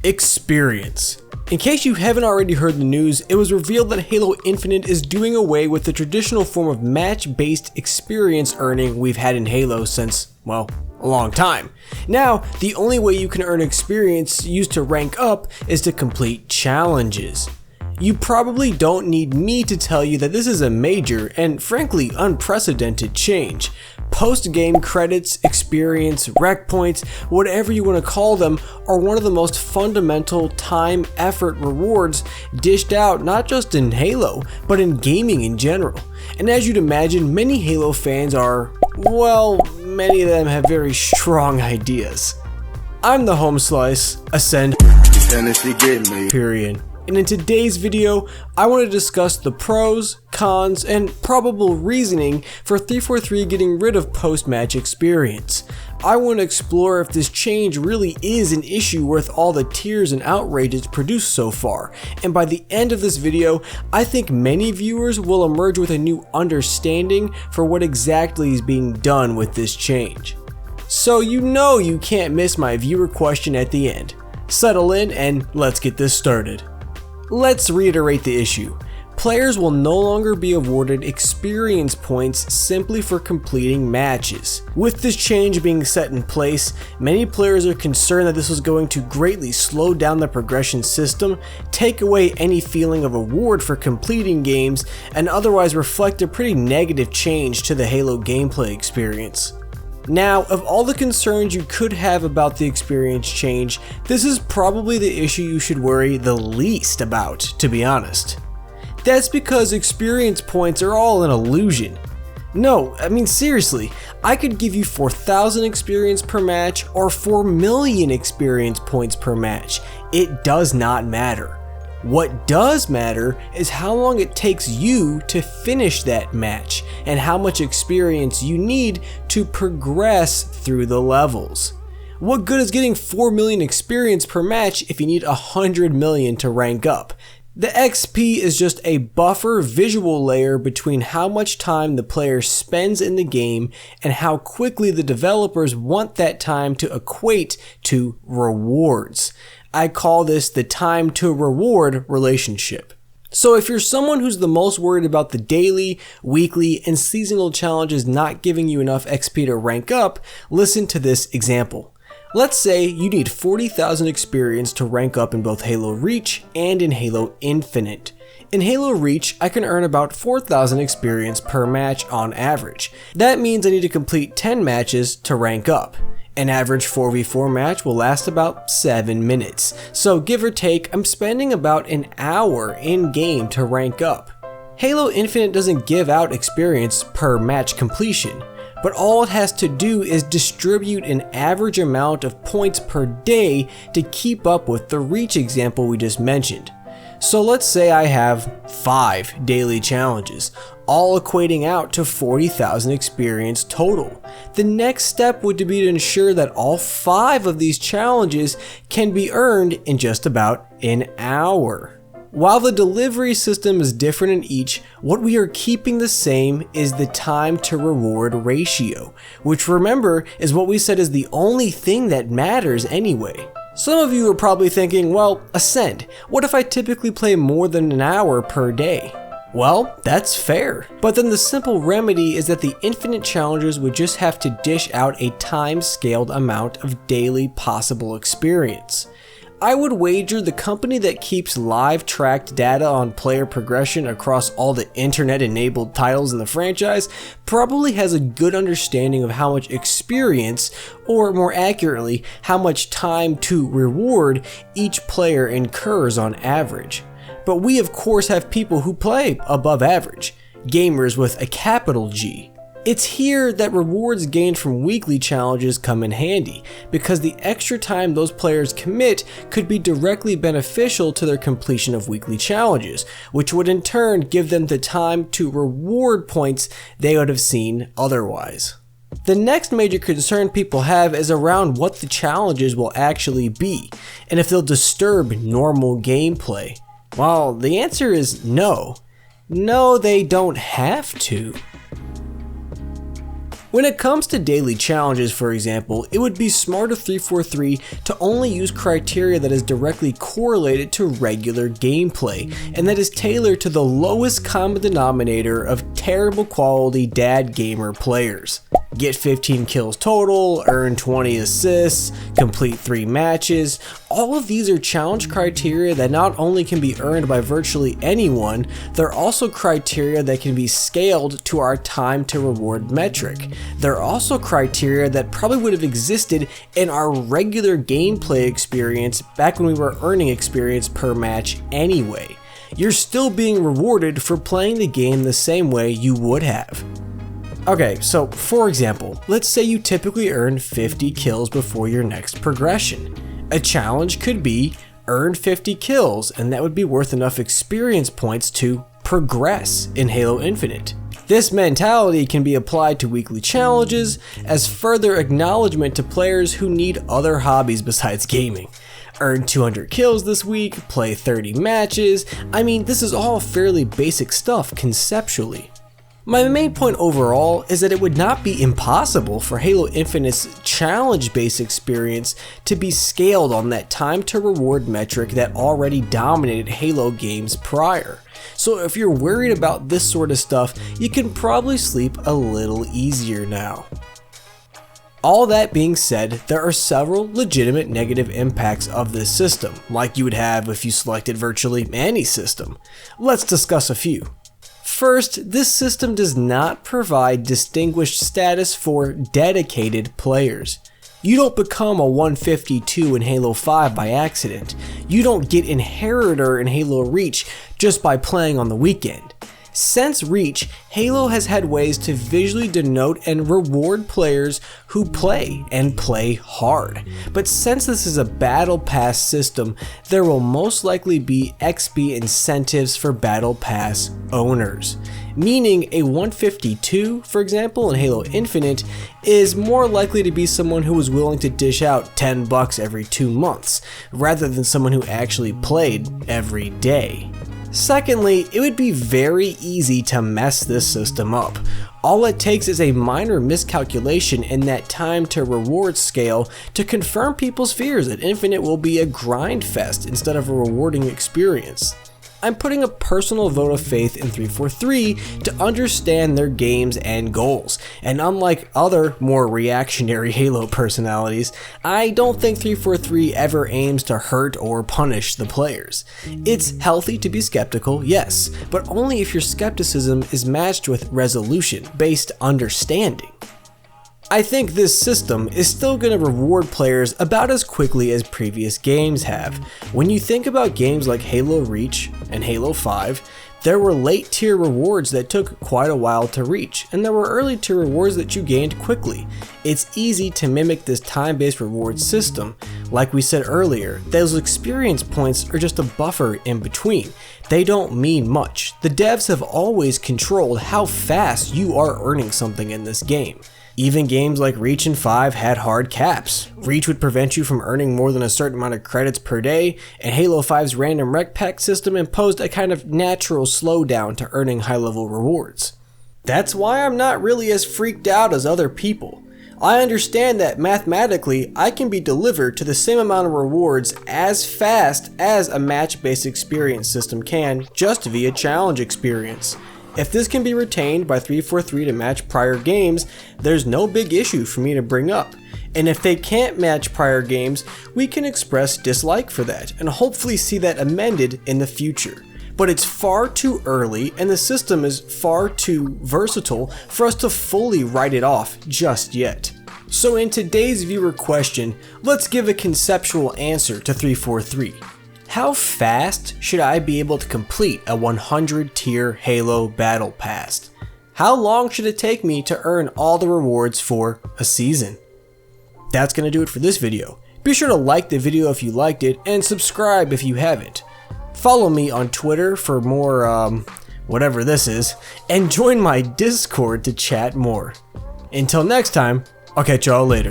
Experience. In case you haven't already heard the news, it was revealed that Halo Infinite is doing away with the traditional form of match-based experience earning we've had in Halo since, well, a long time. Now, the only way you can earn experience used to rank up is to complete challenges. You probably don't need me to tell you that this is a major and frankly unprecedented change. Post-game credits, experience, rec points, whatever you want to call them, are one of the most fundamental time effort rewards dished out not just in Halo, but in gaming in general. And as you'd imagine, many Halo fans are, well, many of them have very strong ideas. I'm the Home Slice, Ascend, period. And in today's video, I want to discuss the pros, cons, and probable reasoning for 343 getting rid of post-match experience. I want to explore if this change really is an issue worth all the tears and outrages produced so far, and by the end of this video, I think many viewers will emerge with a new understanding for what exactly is being done with this change. So you know you can't miss my viewer question at the end. Settle in and let's get this started. Let's reiterate the issue. Players will no longer be awarded experience points simply for completing matches. With this change being set in place, many players are concerned that this was going to greatly slow down the progression system, take away any feeling of reward for completing games, and otherwise reflect a pretty negative change to the Halo gameplay experience. Now, of all the concerns you could have about the experience change, this is probably the issue you should worry the least about, to be honest. That's because experience points are all an illusion. No, I mean seriously, I could give you 4,000 experience per match or 4 million experience points per match. It does not matter. What does matter is how long it takes you to finish that match and how much experience you need to progress through the levels. What good is getting 4 million experience per match if you need 100 million to rank up? The XP is just a buffer visual layer between how much time the player spends in the game and how quickly the developers want that time to equate to rewards. I call this the time to reward relationship. So if you're someone who's the most worried about the daily, weekly, and seasonal challenges not giving you enough XP to rank up, listen to this example. Let's say you need 40,000 experience to rank up in both Halo Reach and in Halo Infinite. In Halo Reach, I can earn about 4,000 experience per match on average. That means I need to complete 10 matches to rank up. An average 4v4 match will last about 7 minutes, so give or take, I'm spending about an hour in game to rank up. Halo Infinite doesn't give out experience per match completion, but all it has to do is distribute an average amount of points per day to keep up with the Reach example we just mentioned. So let's say I have 5 daily challenges, all equating out to 40,000 experience total. The next step would be to ensure that all 5 of these challenges can be earned in just about an hour. While the delivery system is different in each, what we are keeping the same is the time to reward ratio, which remember is what we said is the only thing that matters anyway. Some of you are probably thinking, well, Ascend, what if I typically play more than an hour per day? Well, that's fair. But then the simple remedy is that the infinite challengers would just have to dish out a time-scaled amount of daily possible experience. I would wager the company that keeps live tracked data on player progression across all the internet-enabled titles in the franchise probably has a good understanding of how much experience, or more accurately, how much time to reward each player incurs on average. But we of course have people who play above average, gamers with a capital G. It's here that rewards gained from weekly challenges come in handy, because the extra time those players commit could be directly beneficial to their completion of weekly challenges, which would in turn give them the time to reward points they would have seen otherwise. The next major concern people have is around what the challenges will actually be, and if they'll disturb normal gameplay. Well, the answer is no. No, they don't have to. When it comes to daily challenges, for example, it would be smart of 343 to only use criteria that is directly correlated to regular gameplay, and that is tailored to the lowest common denominator of terrible quality dad gamer players. Get 15 kills total, earn 20 assists, complete 3 matches. All of these are challenge criteria that not only can be earned by virtually anyone, they're also criteria that can be scaled to our time to reward metric. They're also criteria that probably would have existed in our regular gameplay experience back when we were earning experience per match anyway. You're still being rewarded for playing the game the same way you would have. Okay, so for example, let's say you typically earn 50 kills before your next progression. A challenge could be earn 50 kills, and that would be worth enough experience points to progress in Halo Infinite. This mentality can be applied to weekly challenges as further acknowledgement to players who need other hobbies besides gaming. Earn 200 kills this week, play 30 matches. I mean, this is all fairly basic stuff conceptually. My main point overall is that it would not be impossible for Halo Infinite's challenge-based experience to be scaled on that time to reward metric that already dominated Halo games prior. So if you're worried about this sort of stuff, you can probably sleep a little easier now. All that being said, there are several legitimate negative impacts of this system, like you would have if you selected virtually any system. Let's discuss a few. First, this system does not provide distinguished status for dedicated players. You don't become a 152 in Halo 5 by accident. You don't get Inheritor in Halo Reach just by playing on the weekend. Since Reach, Halo has had ways to visually denote and reward players who play, and play hard. But since this is a battle pass system, there will most likely be XP incentives for battle pass owners. Meaning a 152, for example, in Halo Infinite, is more likely to be someone who was willing to dish out $10 every 2 months, rather than someone who actually played every day. Secondly, it would be very easy to mess this system up. All it takes is a minor miscalculation in that time to reward scale to confirm people's fears that Infinite will be a grind fest instead of a rewarding experience. I'm putting a personal vote of faith in 343 to understand their games and goals, and unlike other more reactionary Halo personalities, I don't think 343 ever aims to hurt or punish the players. It's healthy to be skeptical, yes, but only if your skepticism is matched with resolution-based understanding. I think this system is still going to reward players about as quickly as previous games have. When you think about games like Halo Reach and Halo 5, there were late tier rewards that took quite a while to reach, and there were early tier rewards that you gained quickly. It's easy to mimic this time-based reward system. Like we said earlier, those experience points are just a buffer in between. They don't mean much. The devs have always controlled how fast you are earning something in this game. Even games like Reach and 5 had hard caps. Reach would prevent you from earning more than a certain amount of credits per day, and Halo 5's random rec pack system imposed a kind of natural slowdown to earning high-level rewards. That's why I'm not really as freaked out as other people. I understand that mathematically, I can be delivered to the same amount of rewards as fast as a match-based experience system can, just via challenge experience. If this can be retained by 343 to match prior games, there's no big issue for me to bring up. And if they can't match prior games, we can express dislike for that and hopefully see that amended in the future. But it's far too early and the system is far too versatile for us to fully write it off just yet. So in today's viewer question, let's give a conceptual answer to 343. How fast should I be able to complete a 100 tier Halo Battle Pass? How long should it take me to earn all the rewards for a season? That's gonna do it for this video. Be sure to like the video if you liked it and subscribe if you haven't. Follow me on Twitter for more, whatever this is, and join my Discord to chat more. Until next time, I'll catch y'all later.